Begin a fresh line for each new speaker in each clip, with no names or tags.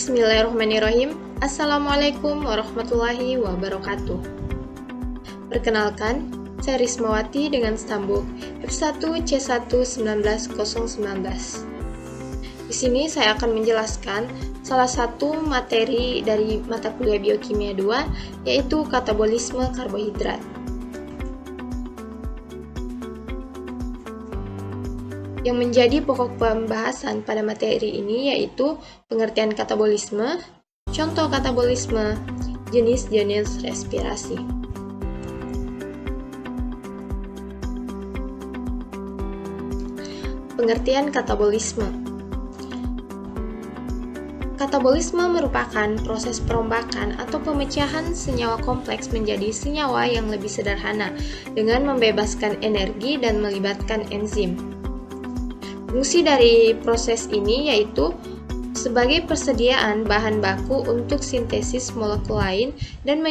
Bismillahirrahmanirrahim. Assalamualaikum warahmatullahi wabarakatuh. Perkenalkan, saya Rismawati dengan stambuk F1C1-19019. Di sini saya akan menjelaskan salah satu materi dari mata kuliah Biokimia 2, yaitu katabolisme karbohidrat. Yang menjadi pokok pembahasan pada materi ini yaitu pengertian katabolisme, contoh katabolisme, jenis-jenis respirasi. Pengertian katabolisme. Katabolisme merupakan proses perombakan atau pemecahan senyawa kompleks menjadi senyawa yang lebih sederhana dengan membebaskan energi dan melibatkan enzim. Fungsi dari proses ini yaitu sebagai persediaan bahan baku untuk sintesis molekul lain dan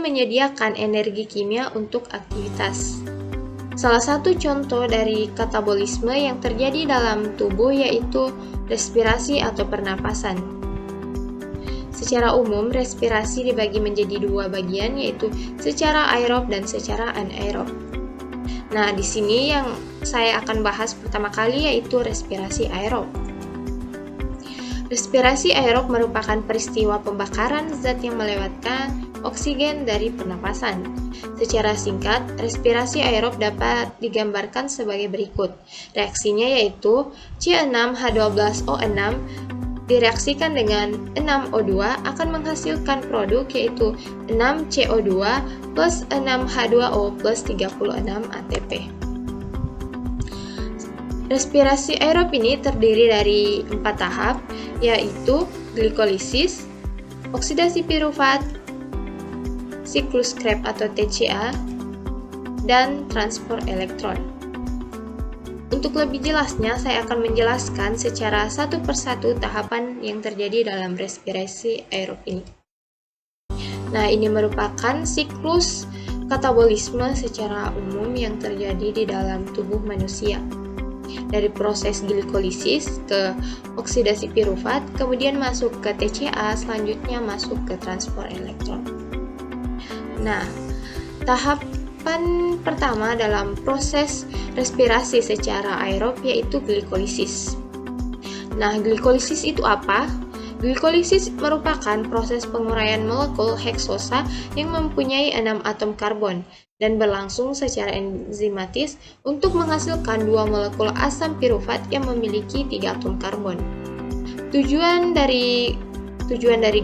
menyediakan energi kimia untuk aktivitas. Salah satu contoh dari katabolisme yang terjadi dalam tubuh yaitu respirasi atau pernapasan. Secara umum, respirasi dibagi menjadi dua bagian yaitu secara aerob dan secara anaerob. Nah, di sini yang saya akan bahas pertama kali yaitu respirasi aerob. Respirasi aerob merupakan peristiwa pembakaran zat yang melewatkan oksigen dari pernapasan. Secara singkat, respirasi aerob dapat digambarkan sebagai berikut. Reaksinya yaitu C6H12O6 direaksikan dengan 6O2 akan menghasilkan produk yaitu 6CO2 plus 6H2O plus 36 ATP. Respirasi aerob ini terdiri dari 4 tahap, yaitu glikolisis, oksidasi pirufat, siklus Krebs atau TCA, dan transport elektron. Untuk lebih jelasnya, saya akan menjelaskan secara satu persatu tahapan yang terjadi dalam respirasi aerob ini. Nah, ini merupakan siklus katabolisme secara umum yang terjadi di dalam tubuh manusia. Dari proses glikolisis ke oksidasi pirufat, kemudian masuk ke TCA, selanjutnya masuk ke transport elektron. Nah, tahapan pertama dalam proses respirasi secara aerob yaitu glikolisis. Nah, glikolisis itu apa? Glikolisis merupakan proses penguraian molekul heksosa yang mempunyai 6 atom karbon dan berlangsung secara enzimatis untuk menghasilkan 2 molekul asam pirufat yang memiliki 3 atom karbon. Tujuan dari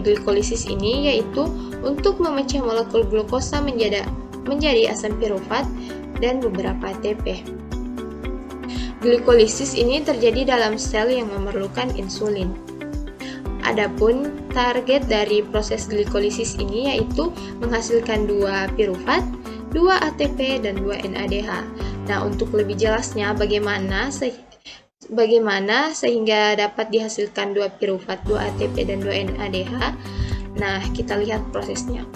glikolisis ini yaitu untuk memecah molekul glukosa menjadi asam pirufat dan beberapa ATP. Glikolisis ini terjadi dalam sel yang memerlukan insulin. Adapun target dari proses glikolisis ini yaitu menghasilkan 2 pirufat, 2 ATP, dan 2 NADH. Nah, untuk lebih jelasnya bagaimana sehingga dapat dihasilkan 2 pirufat, 2 ATP, dan 2 NADH, nah kita lihat prosesnya.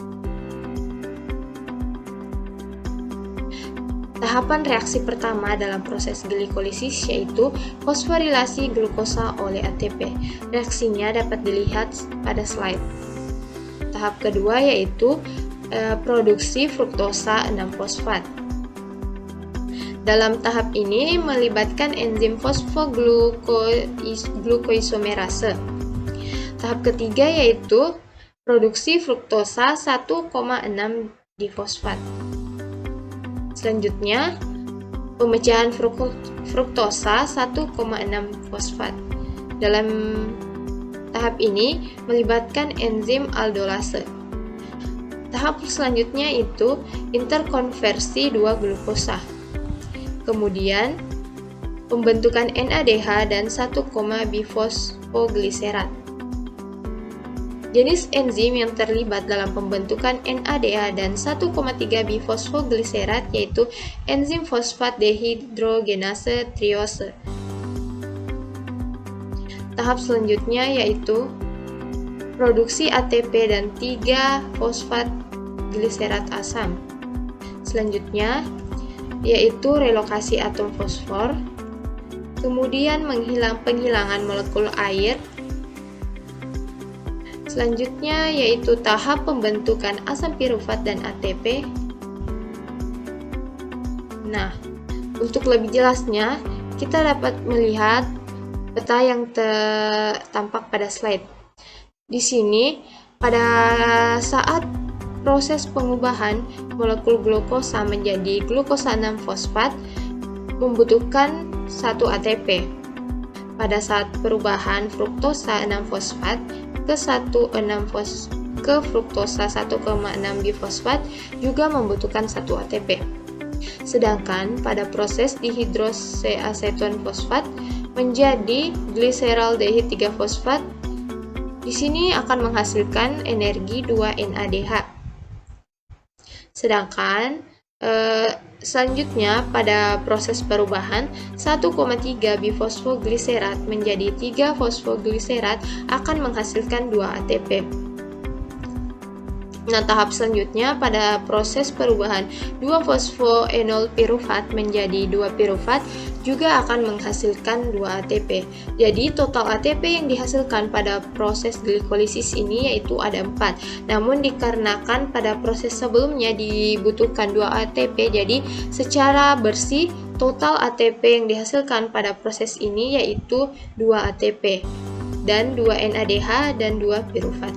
Tahapan reaksi pertama dalam proses glikolisis yaitu fosforilasi glukosa oleh ATP. Reaksinya dapat dilihat pada slide. Tahap kedua yaitu produksi fruktosa 6-fosfat. Dalam tahap ini melibatkan enzim fosfoglukoisomerase. Tahap ketiga yaitu produksi fruktosa 1,6 difosfat. Selanjutnya, pemecahan fruktosa 1,6 fosfat. Dalam tahap ini melibatkan enzim aldolase. Tahap selanjutnya itu interkonversi 2 glukosa. Kemudian, pembentukan NADH dan 1,bifosfogliserat. Jenis enzim yang terlibat dalam pembentukan NADH dan 1,3-bifosfogliserat yaitu enzim fosfat dehidrogenase triose. Tahap selanjutnya yaitu produksi ATP dan 3-fosfat gliserat asam. Selanjutnya yaitu relokasi atom fosfor, kemudian penghilangan molekul air, Selanjutnya yaitu tahap pembentukan asam pirufat dan ATP. Nah, untuk lebih jelasnya, kita dapat melihat peta yang tampak pada slide. Di sini, pada saat proses pengubahan molekul glukosa menjadi glukosa 6-fosfat membutuhkan 1 ATP. Pada saat perubahan fruktosa 6-fosfat ke fruktosa 1,6-bifosfat juga membutuhkan 1 ATP. Sedangkan pada proses dihidroseaseton fosfat menjadi gliseraldehid 3-fosfat, di sini akan menghasilkan energi 2 NADH. Sedangkan selanjutnya pada proses perubahan 1,3 bifosfogliserat menjadi 3 fosfogliserat akan menghasilkan 2 ATP. Nah, tahap selanjutnya pada proses perubahan 2 fosfoenol pirufat menjadi 2 pirufat juga akan menghasilkan 2 ATP. Jadi total ATP yang dihasilkan pada proses glikolisis ini yaitu ada 4. Namun dikarenakan pada proses sebelumnya dibutuhkan 2 ATP, jadi secara bersih total ATP yang dihasilkan pada proses ini yaitu 2 ATP dan 2 NADH dan 2 pirufat.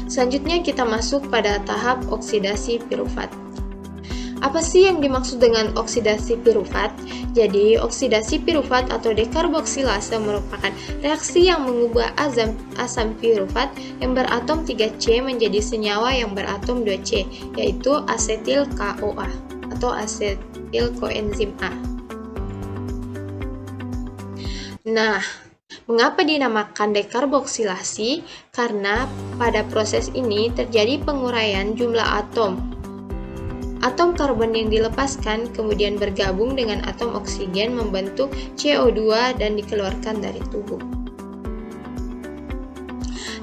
Selanjutnya kita masuk pada tahap oksidasi pirufat. Apa sih yang dimaksud dengan oksidasi pirufat? Jadi, oksidasi pirufat atau dekarboksilase merupakan reaksi yang mengubah asam pirufat yang beratom 3C menjadi senyawa yang beratom 2C, yaitu asetil CoA atau asetil koenzim A. Nah, mengapa dinamakan dekarboksilasi? Karena pada proses ini terjadi penguraian jumlah atom. Atom karbon yang dilepaskan kemudian bergabung dengan atom oksigen membentuk CO2 dan dikeluarkan dari tubuh.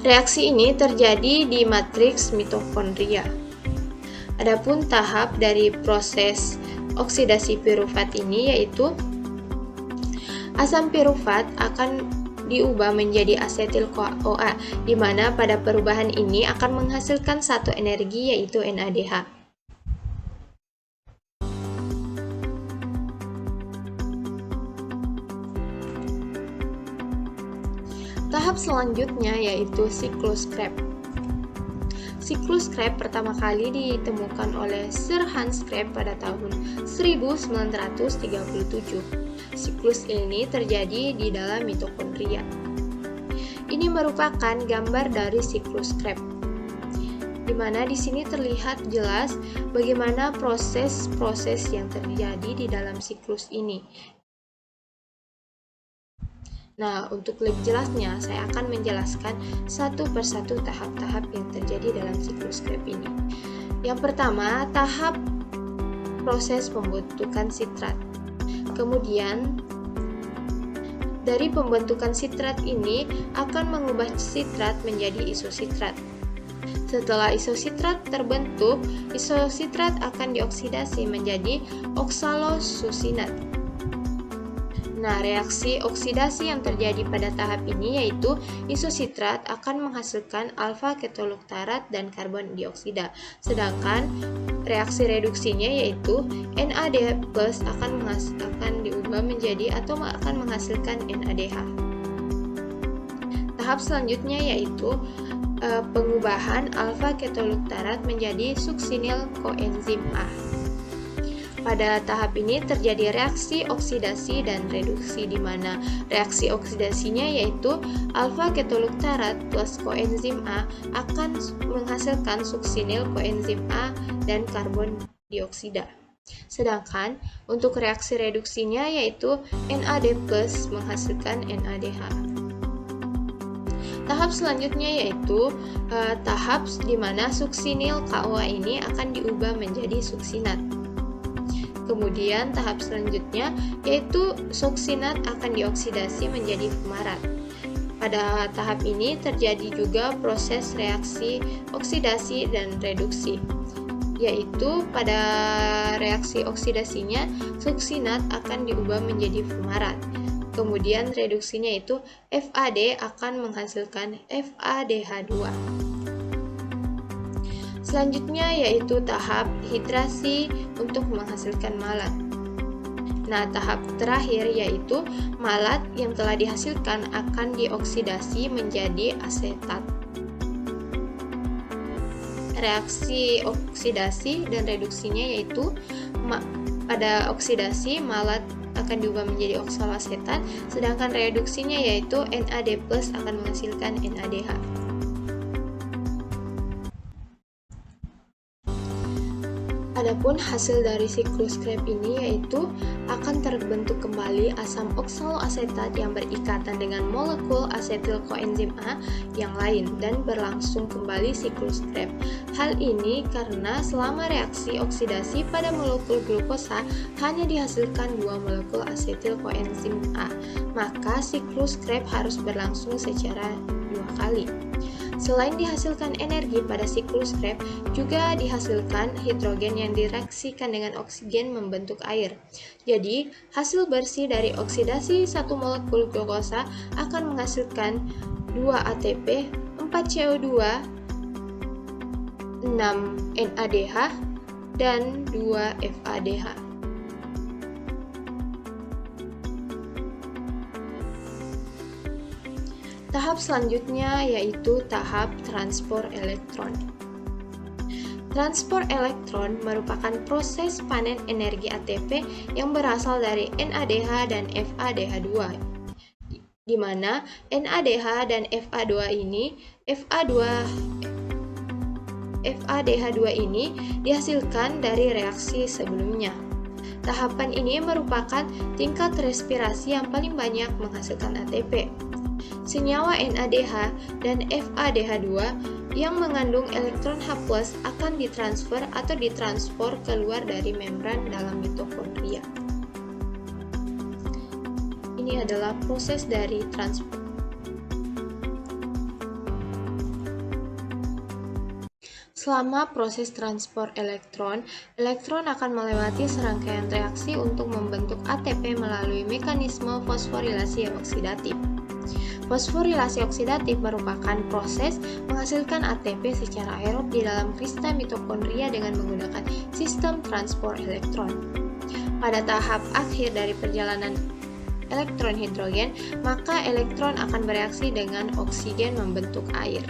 Reaksi ini terjadi di matriks mitokondria. Adapun tahap dari proses oksidasi pirufat ini yaitu asam pirufat akan diubah menjadi asetil CoA, di mana pada perubahan ini akan menghasilkan satu energi yaitu NADH. Tahap selanjutnya yaitu siklus Krebs. Siklus Krebs pertama kali ditemukan oleh Sir Hans Krebs pada tahun 1937. Siklus ini terjadi di dalam mitokondria. Ini merupakan gambar dari siklus Krebs, di mana di sini terlihat jelas bagaimana proses-proses yang terjadi di dalam siklus ini. Nah, untuk lebih jelasnya, saya akan menjelaskan satu persatu tahap-tahap yang terjadi dalam siklus Krebs ini. Yang pertama, tahap proses pembentukan sitrat. Kemudian, dari pembentukan sitrat ini akan mengubah sitrat menjadi isositrat. Setelah isositrat terbentuk, isositrat akan dioksidasi menjadi oksalosusinat. Nah, reaksi oksidasi yang terjadi pada tahap ini yaitu isositrat akan menghasilkan alfa ketoluktarat dan karbon dioksida. Sedangkan reaksi reduksinya yaitu NAD+ akan diubah menjadi atau akan menghasilkan NADH. Tahap selanjutnya yaitu pengubahan alfa ketoluktarat menjadi suksinil koenzim A. Pada tahap ini terjadi reaksi oksidasi dan reduksi, di mana reaksi oksidasinya yaitu alfa ketoluktarat plus koenzim A akan menghasilkan suksinil koenzim A dan karbon dioksida. Sedangkan untuk reaksi reduksinya yaitu NAD+ menghasilkan NADH. Tahap selanjutnya yaitu tahap di mana suksinil CoA ini akan diubah menjadi suksinat. Kemudian tahap selanjutnya yaitu suksinat akan dioksidasi menjadi fumarat. Pada tahap ini terjadi juga proses reaksi oksidasi dan reduksi, yaitu pada reaksi oksidasinya suksinat akan diubah menjadi fumarat. Kemudian reduksinya itu FAD akan menghasilkan FADH2. Selanjutnya yaitu tahap hidrasi untuk menghasilkan malat. Nah, tahap terakhir yaitu malat yang telah dihasilkan akan dioksidasi menjadi asetat. Reaksi oksidasi dan reduksinya yaitu pada oksidasi malat akan diubah menjadi oksaloasetat, sedangkan reduksinya yaitu NAD+ akan menghasilkan NADH. Adapun hasil dari siklus Krebs ini yaitu akan terbentuk kembali asam oksaloasetat yang berikatan dengan molekul asetil koenzim A yang lain dan berlangsung kembali siklus Krebs. Hal ini karena selama reaksi oksidasi pada molekul glukosa hanya dihasilkan 2 molekul asetil koenzim A, maka siklus Krebs harus berlangsung secara 2 kali. Selain dihasilkan energi pada siklus Krebs, juga dihasilkan hidrogen yang direaksikan dengan oksigen membentuk air. Jadi, hasil bersih dari oksidasi satu molekul glukosa akan menghasilkan 2 ATP, 4 CO2, 6 NADH, dan 2 FADH. Tahap selanjutnya yaitu tahap transport elektron. Transport elektron merupakan proses panen energi ATP yang berasal dari NADH dan FADH2, di mana NADH dan FADH2 ini dihasilkan dari reaksi sebelumnya. Tahapan ini merupakan tingkat respirasi yang paling banyak menghasilkan ATP. Senyawa NADH dan FADH2 yang mengandung elektron H+ akan ditransfer atau ditransport keluar dari membran dalam mitokondria. Ini adalah proses dari transport. Selama proses transport elektron, elektron akan melewati serangkaian reaksi untuk membentuk ATP melalui mekanisme fosforilasi oksidatif. Fosforilasi oksidatif merupakan proses menghasilkan ATP secara aerob di dalam kristal mitokondria dengan menggunakan sistem transport elektron. Pada tahap akhir dari perjalanan elektron hidrogen, maka elektron akan bereaksi dengan oksigen membentuk air.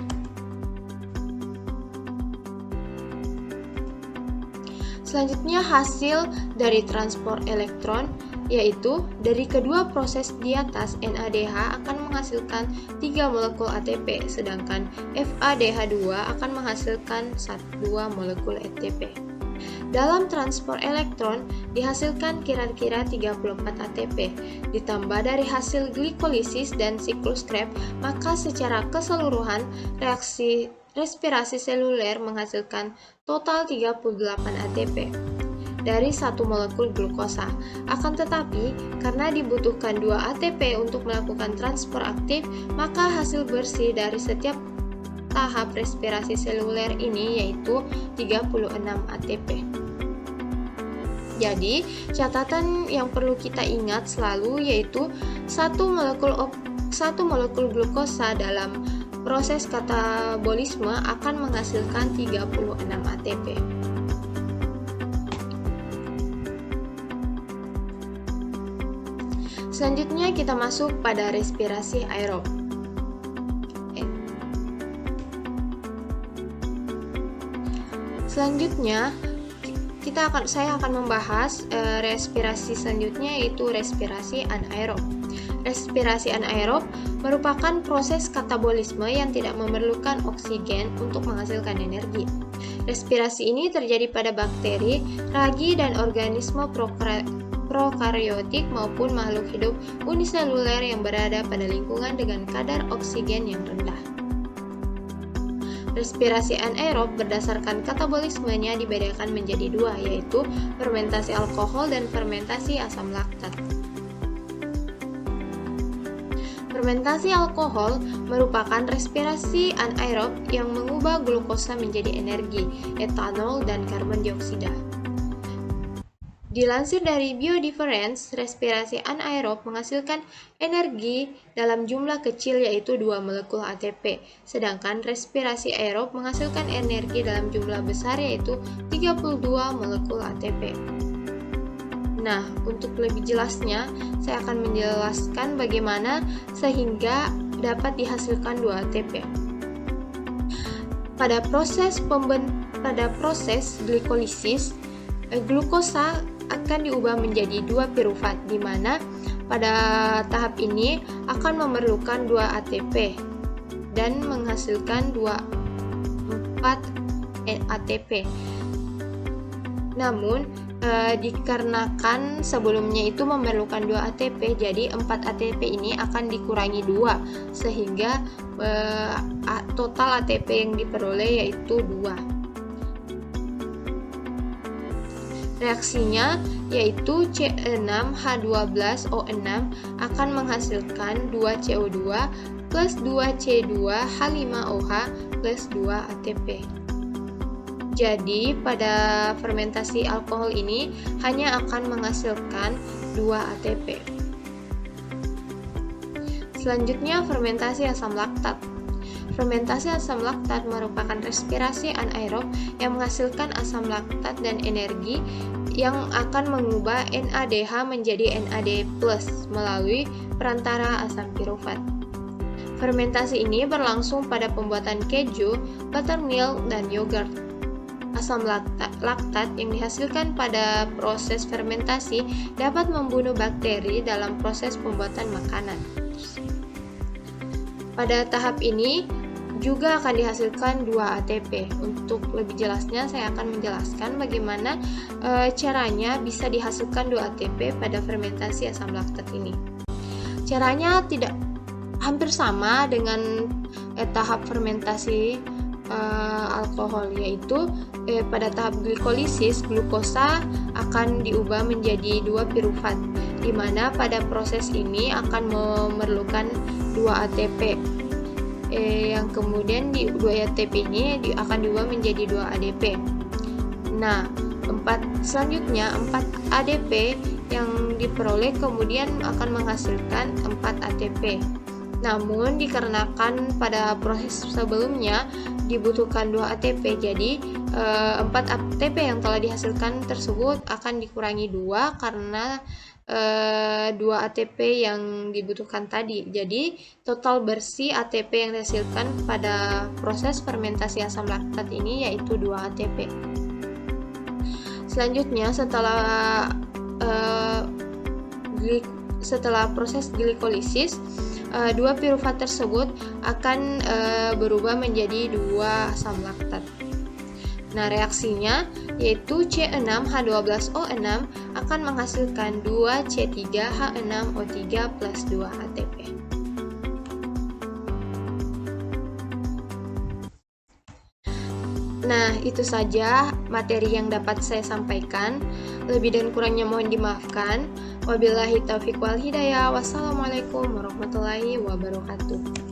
Selanjutnya hasil dari transport elektron yaitu dari kedua proses di atas NADH akan menghasilkan 3 molekul ATP, sedangkan FADH2 akan menghasilkan 2 molekul ATP. Dalam transport elektron dihasilkan kira-kira 34 ATP, ditambah dari hasil glikolisis dan siklus Krebs, maka secara keseluruhan reaksi respirasi seluler menghasilkan total 38 ATP dari satu molekul glukosa. Akan tetapi, karena dibutuhkan 2 ATP untuk melakukan transport aktif, maka hasil bersih dari setiap tahap respirasi seluler ini yaitu 36 ATP. Jadi, catatan yang perlu kita ingat selalu yaitu satu molekul glukosa dalam proses katabolisme akan menghasilkan 36 ATP. Selanjutnya kita masuk pada respirasi aerob. Selanjutnya saya akan membahas respirasi selanjutnya yaitu respirasi anaerob. Respirasi anaerob merupakan proses katabolisme yang tidak memerlukan oksigen untuk menghasilkan energi. Respirasi ini terjadi pada bakteri, ragi, dan organisme prokaryotik maupun makhluk hidup uniseluler yang berada pada lingkungan dengan kadar oksigen yang rendah. Respirasi anaerob berdasarkan katabolismenya dibedakan menjadi 2, yaitu fermentasi alkohol dan fermentasi asam laktat. Fermentasi alkohol merupakan respirasi anaerob yang mengubah glukosa menjadi energi, etanol, dan karbon dioksida. Dilansir dari Biodifference, respirasi anaerob menghasilkan energi dalam jumlah kecil yaitu 2 molekul ATP, sedangkan respirasi aerob menghasilkan energi dalam jumlah besar yaitu 32 molekul ATP. Nah, untuk lebih jelasnya, saya akan menjelaskan bagaimana sehingga dapat dihasilkan 2 ATP. Pada proses glikolisis, glukosa akan diubah menjadi 2 piruvat, di mana pada tahap ini akan memerlukan 2 ATP dan menghasilkan 4 ATP. Namun, dikarenakan sebelumnya itu memerlukan 2 ATP, jadi 4 ATP ini akan dikurangi 2, sehingga total ATP yang diperoleh yaitu 2. Reaksinya yaitu C6H12O6 akan menghasilkan 2 CO2 plus 2 C2H5OH plus 2 ATP. Jadi pada fermentasi alkohol ini hanya akan menghasilkan 2 ATP. Selanjutnya fermentasi asam laktat. Fermentasi asam laktat merupakan respirasi anaerob yang menghasilkan asam laktat dan energi yang akan mengubah NADH menjadi NAD+ melalui perantara asam piruvat. Fermentasi ini berlangsung pada pembuatan keju, buttermilk, dan yogurt. Asam laktat yang dihasilkan pada proses fermentasi dapat membunuh bakteri dalam proses pembuatan makanan. Pada tahap ini juga akan dihasilkan 2 ATP. Untuk lebih jelasnya saya akan menjelaskan bagaimana caranya bisa dihasilkan 2 ATP pada fermentasi asam laktat ini. Caranya tidak hampir sama dengan tahap fermentasi alkohol, yaitu pada tahap glikolisis glukosa akan diubah menjadi 2 piruvat, di mana pada proses ini akan memerlukan 2 ATP. Yang kemudian di 2 ATP ini akan diubah menjadi 2 ADP. Nah, selanjutnya 4 ADP yang diperoleh kemudian akan menghasilkan 4 ATP. Namun dikarenakan pada proses sebelumnya dibutuhkan 2 ATP, jadi 4 ATP yang telah dihasilkan tersebut akan dikurangi 2 karena 2 ATP yang dibutuhkan tadi. Jadi total bersih ATP yang dihasilkan pada proses fermentasi asam laktat ini yaitu 2 ATP. Selanjutnya setelah proses glikolisis, 2 piruvat tersebut akan berubah menjadi 2 asam laktat. Nah, reaksinya yaitu C6H12O6 akan menghasilkan 2 C3H6O3 plus 2 ATP. Nah, itu saja materi yang dapat saya sampaikan. Lebih dan kurangnya mohon dimaafkan. Wabillahi taufiq wal hidayah. Wassalamualaikum warahmatullahi wabarakatuh.